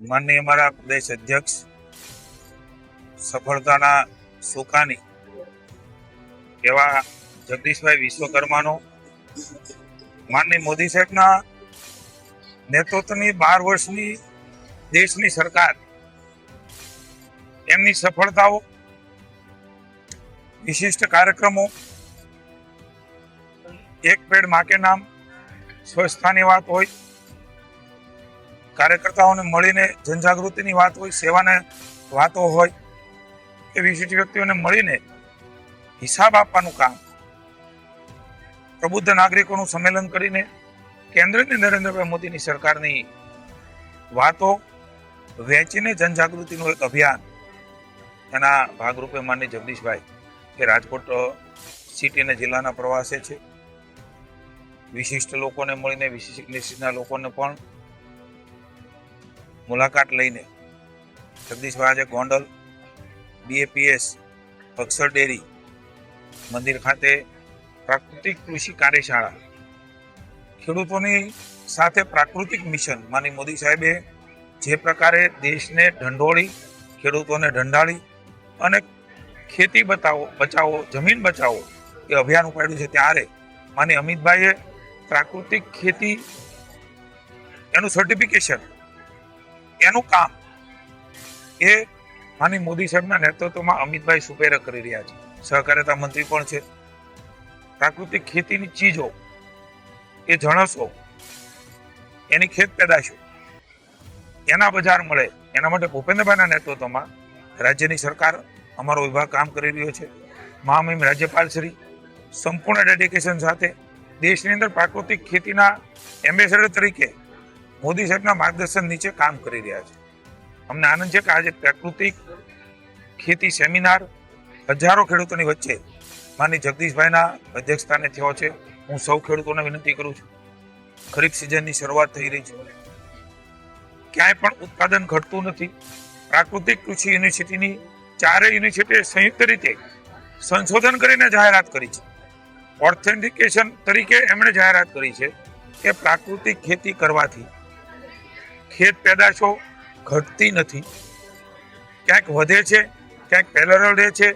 માનનીય અમારા પ્રદેશ અધ્યક્ષ સફળતાના સુકાની એવા જગદીશભાઈ વિશ્વકર્માનો માનનીય મોદી સાહેબના નેતૃત્વની 12 વર્ષની દેશની સરકાર એમની સફળતાઓ, વિશિષ્ટ કાર્યક્રમો, એક પેડ માં કે નામ, સ્વચ્છતાની વાત હોય, કાર્યકર્તાઓને મળીને જનજાગૃતિની વાત હોય, સેવાને વાતો હોય, કે વિશિષ્ટ વ્યક્તિઓને મળીને હિસાબ આપવાનું કામ, પ્રબુદ્ધ નાગરિકોનું સંમેલન કરીને કેન્દ્રની નરેન્દ્રભાઈ મોદીની સરકારની વાતો વેચીને જનજાગૃતિનું એક અભિયાન, એના ભાગરૂપે માનનીય જગદીશભાઈ કે રાજકોટ સિટી અને જિલ્લાના પ્રવાસે છે. વિશિષ્ટ લોકોને મળીને, વિશિષ્ટ ઇન્ડસ્ટ્રીના લોકોને પણ મુલાકાત લઈને જગદીશભાઈ આજે ગોંડલ BAPS અક્ષર ડેરી મંદિર ખાતે પ્રાકૃતિક કૃષિ કાર્યશાળા, ખેડૂતોની સાથે પ્રાકૃતિક મિશન, માનનીય મોદી સાહેબે જે પ્રકારે દેશને ઢંઢોળી, ખેડૂતોને ઢંઢાળી અને ખેતી બચાવો, જમીન બચાવો એ અભિયાન ઉપાડ્યું છે, ત્યારે માનનીય અમિતભાઈએ પ્રાકૃતિક ખેતી એનું સર્ટિફિકેશન, એનું કામ એ માનનીય મોદી સાહેબના નેતૃત્વમાં અમિતભાઈ સુપેરે કરી રહ્યા છે. સહકારિતા મંત્રી પણ છે. પ્રાકૃતિક ખેતીની ચીજો, એ જણસો, એની ખેત પેદાશો, એના બજાર મળે, એના માટે ભૂપેન્દ્રભાઈના નેતૃત્વમાં રાજ્યની સરકાર, અમારો વિભાગ કામ કરી રહ્યો છે. મહામહિમ રાજ્યપાલ શ્રી સંપૂર્ણ ડેડિકેશન સાથે દેશની અંદર પ્રાકૃતિક ખેતીના એમ્બેસેડર તરીકે મોદી સાહેબના માર્ગદર્શન નીચે કામ કરી રહ્યા છે. અમને આનંદ છે કે આજે પ્રાકૃતિક ખેતી સેમિનાર હજારો ખેડૂતોની વચ્ચે માનનીય જગદીશભાઈના અધ્યક્ષસ્થાને થયો છે. હું સૌ ખેડૂતોને વિનંતી કરું છું, ખરીફ સિઝનની શરૂઆત થઈ રહી છે, ક્યાંય પણ ઉત્પાદન ઘટતું નથી. પ્રાકૃતિક કૃષિ યુનિવર્સિટીની 4 યુનિવર્સિટીએ સંયુક્ત રીતે સંશોધન કરીને જાહેરાત કરી છે. ઓથેન્ટિકેશન તરીકે એમણે જાહેરાત કરી છે કે પ્રાકૃતિક ખેતી કરવાથી ખેત પેદાશો ઘટતી નથી, ક્યાંક વધે છે, ક્યાંક પેરેલલ રહે છે.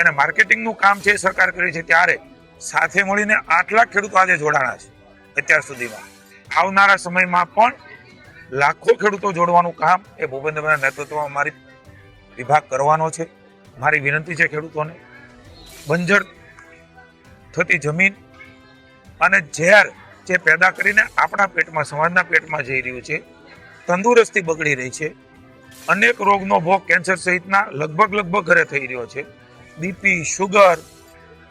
એને માર્કેટિંગનું કામ છે સરકાર કરી છે. ત્યારે સાથે મળીને 8 લાખ ખેડૂતો આજે જોડાણા છે અત્યાર સુધીમાં. આવનારા સમયમાં પણ લાખો ખેડૂતો જોડવાનું કામ એ ભૂપેન્દ્રભાઈના નેતૃત્વમાં મારી વિભાગ કરવાનો છે. મારી વિનંતી છે ખેડૂતોને, બંજર થતી જમીન અને ઝેર જે પેદા કરીને આપણા પેટમાં, સમાજના પેટમાં જઈ રહ્યું છે, તંદુરસ્તી બગડી રહી છે, અનેક રોગનો ભોગ કેન્સર સહિતના લગભગ ઘરે થઈ રહ્યો છે, BP, શુગર,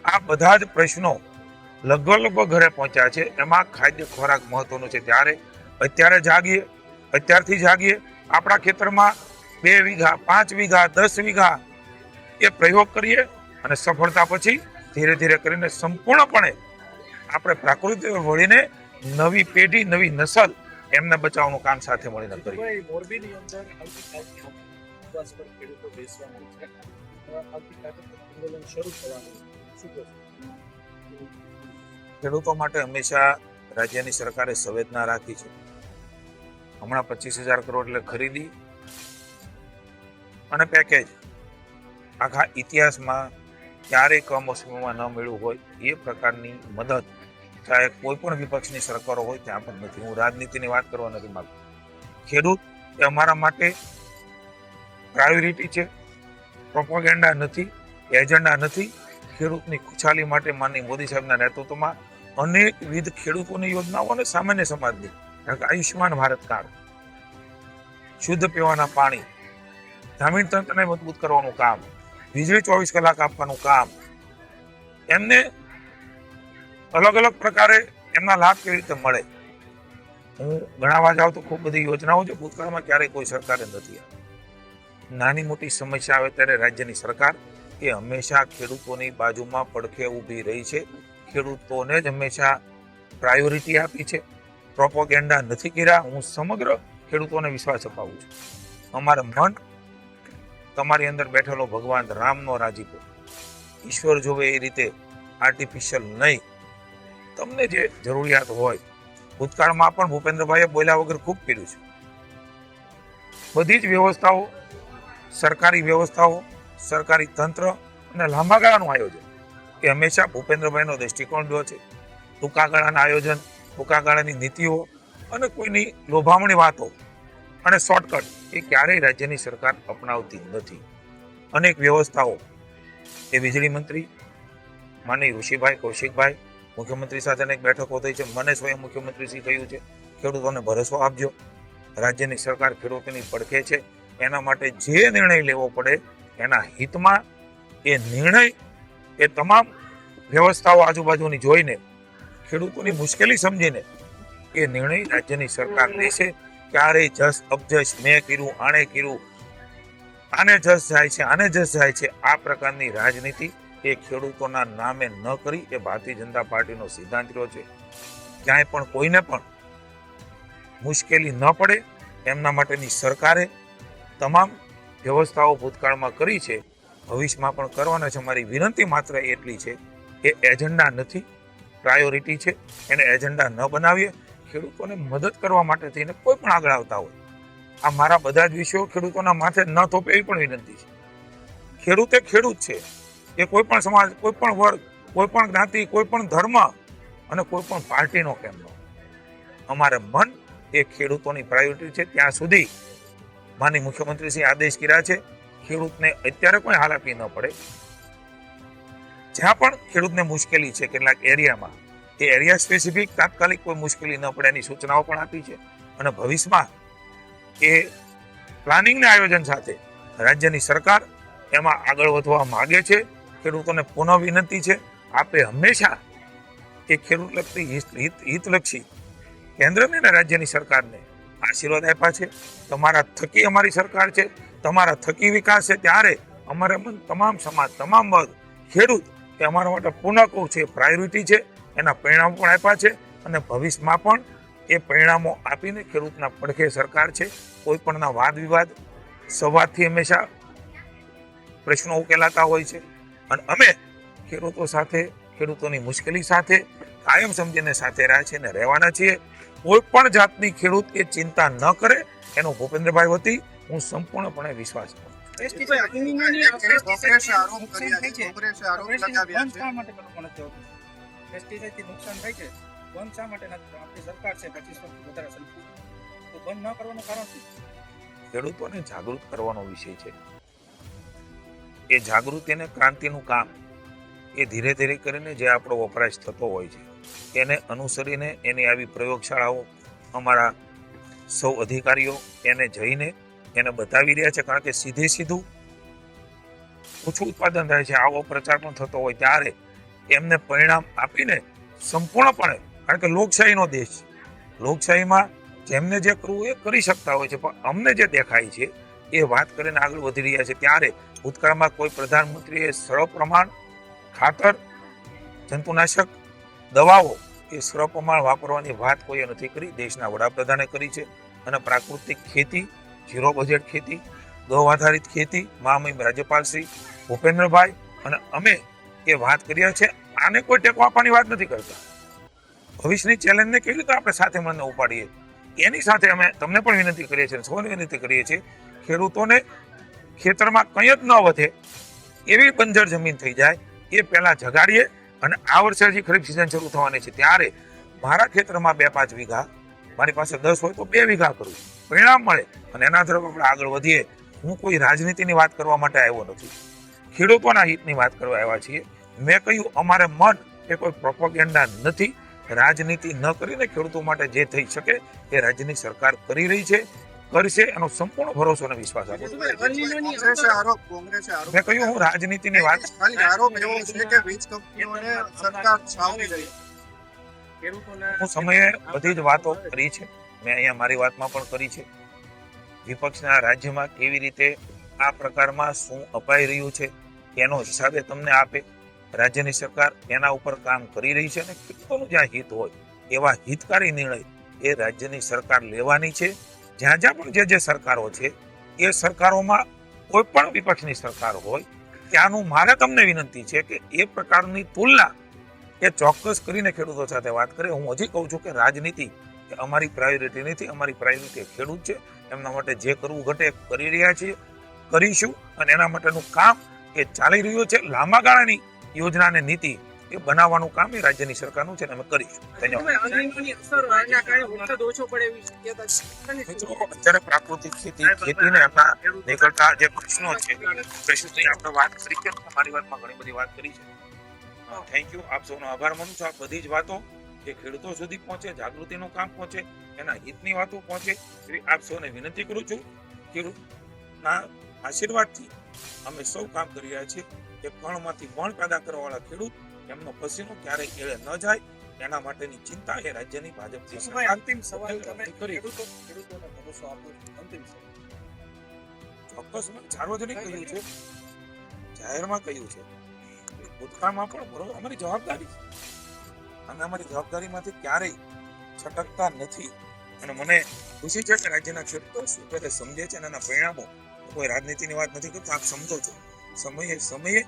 આ બધા જ પ્રશ્નો લગભગ ઘરે પહોંચ્યા છે. એમાં ખાદ્ય ખોરાક મહત્વનો છે. ત્યારે અત્યારથી જાગીએ. આપણા ખેતરમાં 2 વીઘા, 5 વીઘા, 10 વીઘા એ પ્રયોગ કરીએ અને સફળતા પછી ધીરે ધીરે કરીને સંપૂર્ણપણે આપણે પ્રાકૃતિક વળીને નવી પેઢી, નવી નસલ એમને બચાવવાનું કામ સાથે મળીને કરીએ. મોરબીની અંદર ઉપવાસ પર ખેડૂતો બેસવાના છે, આવતીકાલે આંદોલન શરૂ થવાનું છે. ખેડૂતો માટે હંમેશા રાજ્યની સરકારે સંવેદના રાખી છે. હમણાં 25,000 કરોડ એટલે ખરીદી અને પેકેજ આખા ઇતિહાસમાં ક્યારેય કમોસમીમાં ન મળ્યું હોય એ પ્રકારની મદદ ચાહે કોઈ પણ વિપક્ષની સરકારો હોય ત્યાં પણ નથી. હું રાજનીતિની વાત કરવા નથી માંગતો. ખેડૂત એ અમારા માટે પ્રાયોરિટી છે, પ્રોપોગેન્ડા નથી, એજન્ડા નથી. ખેડૂતની ખુશાલી માટે માનનીય મોદી સાહેબના નેતૃત્વમાં અનેકવિધ ખેડૂતોની યોજનાઓ અને સામાન્ય સમાજની, આયુષ્યમાન ભારત કાર્ડ, શુદ્ધ પીવાના પાણી, ગ્રામીણ તંત્રને મજબૂત કરવાનું કામ, વીજળી 24 કલાક આપવાનું કામ, એમને અલગ પ્રકારે એમના લાભ કેવી રીતે મળે. હું ગણાવવા જાઉં તો ખૂબ બધી યોજનાઓ છે, ભૂતકાળમાં ક્યારેય કોઈ સરકારે નથી આપી. નાની મોટી સમસ્યા આવે ત્યારે રાજ્યની સરકાર એ હંમેશા ખેડૂતોની બાજુમાં પડખે ઊભી રહી છે. ખેડૂતોને જ હંમેશા પ્રાયોરિટી આપી છે, પ્રોપોગેન્ડા નથી કર્યા. હું સમગ્ર ખેડૂતોને વિશ્વાસ અપાવું છું. અમારે મન, તમારી અંદર બેઠેલો ભગવાન રામનો રાજીપો, ઈશ્વર જોવે એ રીતે આર્ટિફિશિયલ નહીં. તમને જે જરૂરિયાત હોય, ભૂતકાળમાં પણ ભૂપેન્દ્રભાઈએ બોલ્યા વગર ખૂબ કર્યું છે. બધી જ વ્યવસ્થાઓ, સરકારી વ્યવસ્થાઓ, સરકારી તંત્ર અને લાંબા ગાળાનું આયોજન એ હંમેશા ભૂપેન્દ્રભાઈનો દ્રષ્ટિકોણ રહ્યો છે. ટૂંકા ગાળાના આયોજન, ટૂંકા ગાળાની નીતિઓ અને કોઈની લોભામણી વાતો અને શોર્ટકટ એ ક્યારેય રાજ્યની સરકાર અપનાવતી નથી. અનેક વ્યવસ્થાઓ એ વીજળી મંત્રી માનનીય ઋષિભાઈ કૌશિકભાઈ મુખ્યમંત્રી સાથે અનેક બેઠકો થઈ છે. મને સ્વયં મુખ્યમંત્રીશ્રી કહ્યું છે ખેડૂતોને ભરોસો આપજો, રાજ્યની સરકાર ખેડૂતોની પડખે છે. એના માટે જે નિર્ણય લેવો પડે એના હિતમાં એ નિર્ણય એ તમામ વ્યવસ્થાઓ આજુબાજુની જોઈને ખેડૂતોની મુશ્કેલી સમજીને એ નિર્ણય રાજ્યની સરકાર લેશે. ક્યારેય જસ અબજસ મેં કર્યું, આણે કર્યું, આને જસ જાય છે, આને જસ જાય છે, આ પ્રકારની રાજનીતિ એ ખેડૂતોના નામે ન કરી એ ભારતીય જનતા પાર્ટીનો સિદ્ધાંત રહ્યો છે. ક્યાંય પણ કોઈને પણ મુશ્કેલી ન પડે એમના માટેની સરકારે તમામ વ્યવસ્થાઓ ભૂતકાળમાં કરી છે, ભવિષ્યમાં પણ કરવાના છે. મારી વિનંતી માત્ર એટલી છે કે એજન્ડા નથી, પ્રાયોરિટી છે. એને એજન્ડા ન બનાવીએ. ખેડૂતોને મદદ કરવા માટે થઈને કોઈ પણ આગળ આવતા હોય, આ મારા બધા જ વિષયો ખેડૂતોના માથે ન થોપે એવી પણ વિનંતી છે. ખેડૂત એ ખેડૂત છે. એ કોઈ પણ સમાજ, કોઈ પણ વર્ગ, કોઈ પણ જ્ઞાતિ, કોઈ પણ ધર્મ અને કોઈ પણ પાર્ટીનો કેમ ન. અમારે મન એ ખેડૂતોની પ્રાયોરિટી છે. ત્યાં સુધી માનનીય મુખ્યમંત્રીશ્રી આદેશ કર્યા છે ખેડૂતને અત્યારે કોઈ હાલાકી ન પડે. જ્યાં પણ ખેડૂતને મુશ્કેલી છે કેટલાક એરિયામાં, એ એરિયા સ્પેસિફિક તાત્કાલિક કોઈ મુશ્કેલી ન પડે એની સૂચનાઓ પણ આપી છે. અને ભવિષ્યમાં એ પ્લાનિંગના આયોજન સાથે રાજ્યની સરકાર એમાં આગળ વધવા માંગે છે. ખેડૂતોને પુનઃ વિનંતી છે, આપે હંમેશા એ ખેડૂતલક્ષી હિતલક્ષી કેન્દ્રની અને રાજ્યની સરકારને આશીર્વાદ આપ્યા છે. તમારા થકી અમારી સરકાર છે, તમારા થકી વિકાસ છે. ત્યારે અમારે તમામ સમાજ, તમામ વર્ગ, ખેડૂત એ અમારા માટે પુનઃ કહું છે પ્રાયોરિટી છે. એના પરિણામો પણ આપ્યા છે અને ભવિષ્યમાં પણ એ પરિણામો આપીને ખેડૂતના પડખે સરકાર છે. કોઈ પણના વાદ વિવાદ, સંવાદથી હંમેશા પ્રશ્નો ઉકેલાતા હોય છે. અને અમે ખેડૂતો સાથે, ખેડૂતોની મુશ્કેલી સાથે કાયમ સમજીને સાથે રહ્યા છીએ અને રહેવાના છીએ. કોઈ પણ જાતની ખેડૂત એ ચિંતા ન કરે એનો ભૂપેન્દ્રભાઈ વતી હું સંપૂર્ણપણે વિશ્વાસ કરું. ખેડૂતોને જાગૃત કરવાનો વિષય છે. એ જાગૃતિ અને ક્રાંતિનું કામ એ ધીરે ધીરે કરીને જે આપણો વપરાશ થતો હોય છે એને અનુસરીને એની આવી પ્રયોગશાળાઓ અમારા સૌ અધિકારીઓ એને જઈને એને બતાવી રહ્યા છે. કારણ કે સીધે સીધું ઓછું ઉત્પાદન થાય છે, આવો પ્રચાર પણ થતો હોય ત્યારે એમને પરિણામ આપીને સંપૂર્ણપણે, કારણ કે લોકશાહીનો દેશ છે, લોકશાહીમાં જેમને જે કરવું એ કરી શકતા હોય છે, પણ અમને જે દેખાય છે એ વાત કરીને આગળ વધી રહ્યા છે. ત્યારે ભૂતકાળમાં કોઈ પ્રધાનમંત્રીએ સપ્રમાણ ખાતર, જંતુનાશક દવાઓ એ સપ્રમાણ વાપરવાની વાત કોઈએ નથી કરી. દેશના વડાપ્રધાને કરી છે. અને પ્રાકૃતિક ખેતી, ઝીરો બજેટ ખેતી, ગૌ આધારિત ખેતી મહામહિમ રાજ્યપાલ શ્રી ભૂપેન્દ્રભાઈ અને અમે એ વાત કર્યા છે. આને કોઈ ટેકો આપવાની વાત નથી કરતા. ભવિષ્યની ચેલેન્જને કેવી રીતે આપણે સાથે મળીને ઉપાડીએ એની સાથે અમે તમને પણ વિનંતી કરીએ છીએ, સૌને વિનંતી કરીએ છીએ ખેડૂતોને ખેતરમાં કંઈ જ ન વધે એવી બંજર જમીન થઈ જાય એ પહેલા જગાડીએ. અને આ વર્ષે હજી ખરીફ સિઝન શરૂ થવાની છે ત્યારે મારા ખેતરમાં 2-5 વીઘા, મારી પાસે 10 હોય તો 2 વીઘા કરું, પરિણામ મળે અને એના તરફ આપણે આગળ વધીએ. હું કોઈ રાજનીતિની વાત કરવા માટે આવ્યો નથી, ખેડૂતોના હિતની વાત કરવા આવ્યા છીએ. મેં કહ્યું અમારે મન એ કોઈ પ્રોપેગેન્ડા નથી. રાજનીતિ ન કરીને ખેડૂતો માટે જે થઈ શકે એ રાજ્યની સરકાર કરી રહી છે, કરશે એનો સંપૂર્ણ ભરોસો અને વિશ્વાસ આપું છું. મેં કહ્યું હું રાજનીતિની વાત હું સમયે બધી જ વાતો કરી છે. મેં અહીંયા મારી વાતમાં પણ કરી છે. વિપક્ષના રાજ્યમાં કેવી રીતે આ પ્રકારમાં શું અપાઈ રહ્યું છે એનો હિસાબે તમને આપે. રાજ્યની સરકાર એના ઉપર કામ કરી રહી છે અને ખેડૂતોનું જ્યાં હિત હોય એવા હિતકારી નિર્ણય એ રાજ્યની સરકાર લેવાની છે. જ્યાં જ્યાં પણ જે સરકારો છે એ સરકારોમાં કોઈ પણ વિપક્ષની સરકાર હોય ત્યાંનું મારે તમને વિનંતી છે કે એ પ્રકારની તુલના એ ચોક્કસ કરીને ખેડૂતો સાથે વાત કરે. હું હજી કહું છું કે રાજનીતિ એ અમારી પ્રાયોરિટી નથી. અમારી પ્રાયોરિટી ખેડૂત છે. એમના માટે જે કરવું ઘટે એ કરી રહ્યા છીએ, કરીશું. અને એના માટેનું કામ એ ચાલી રહ્યું છે. લાંબા ગાળાની યોજના અને નીતિ એ બનાવવાનું કામ એ રાજ્યની સરકારનું છે અને અમે કરીશું. ધન્યવાદ. અત્યારે પ્રાકૃતિક ખેતીને એમના નીકળતા જે પ્રશ્નો છે, પ્રશ્નોની આપણે વાત કરી છે. તમારી વાતમાં ઘણી બધી વાત કરી છે. Thank you. આપ સૌનો આભાર માનું છું. આ બધી જ વાતો જે ખેડૂતો સુધી પહોંચે, જાગૃતિનું કામ પહોંચે, એના હિતની વાતો પહોંચે એવી આપ સૌને વિનંતી કરું છું. ખેડૂતના આશીર્વાદથી અમે સૌ કામ કરી રહ્યા છીએ કે કણમાંથી બણ પેદા કરવાવાળા ખેડૂત એમનો પસીનો ક્યારેય કેળે ન જાય એના માટેની ચિંતા એ રાજ્યની ભાજપની સરકાર અંતિમ સવાલ તમે ખેડૂતોને ભરોસો આપો છો. અંતિમ સવાલ ચોક્કસ મેં સાર્વજનિક કહ્યું છે, જાહેરમાં કહ્યું છે. ભૂતકાળમાં પણ અમારી જવાબદારી છે. અમે અમારી જવાબદારીમાંથી ક્યારેય છટકતા નથી. અને મને ખુશી છે કે રાજ્યના ખેડૂતો શું કરે સમજે છે અને એના પરિણામો, કોઈ રાજનીતિની વાત નથી કરતો, આપ સમજો છો. સમયે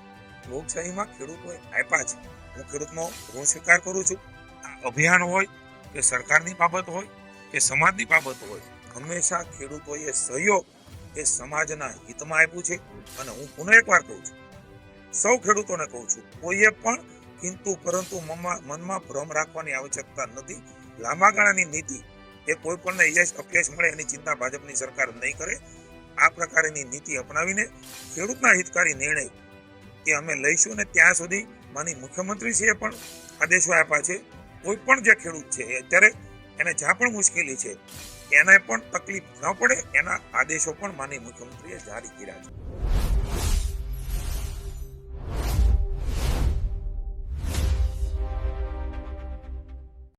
લોકશાહીમાં ખેડૂતોએ આપ્યા છે. હું ખેડૂતનો ઋણ સ્વીકાર કરું છું. આ અભિયાન હોય કે સરકારની બાબત હોય કે સમાજની બાબત હોય, હંમેશા ખેડૂતોએ સહયોગ એ સમાજના હિતમાં આપ્યું છે. અને હું પુનઃ એકવાર કહું છું, સૌ ખેડૂતોને કહું છું, કોઈએ પણ કિંતુ પરંતુ મનમાં ભ્રમ રાખવાની આવશ્યકતા નથી. લાંબા ગાળાની નીતિ એ કોઈ પણને યશ અપયશ મળે એની ચિંતા ભાજપની સરકાર નહીં કરે. આ પ્રકારની નીતિ અપનાવીને ખેડૂતના હિતકારી નિર્ણય એ અમે લઈશું. અને ત્યાં સુધી માની મુખ્યમંત્રીશ્રીએ પણ આદેશો આપ્યા છે. કોઈ પણ જે ખેડૂત છે એ અત્યારે એને જ્યાં પણ મુશ્કેલી છે એને પણ તકલીફ ન પડે એના આદેશો પણ માની મુખ્યમંત્રીએ જારી કર્યા છે.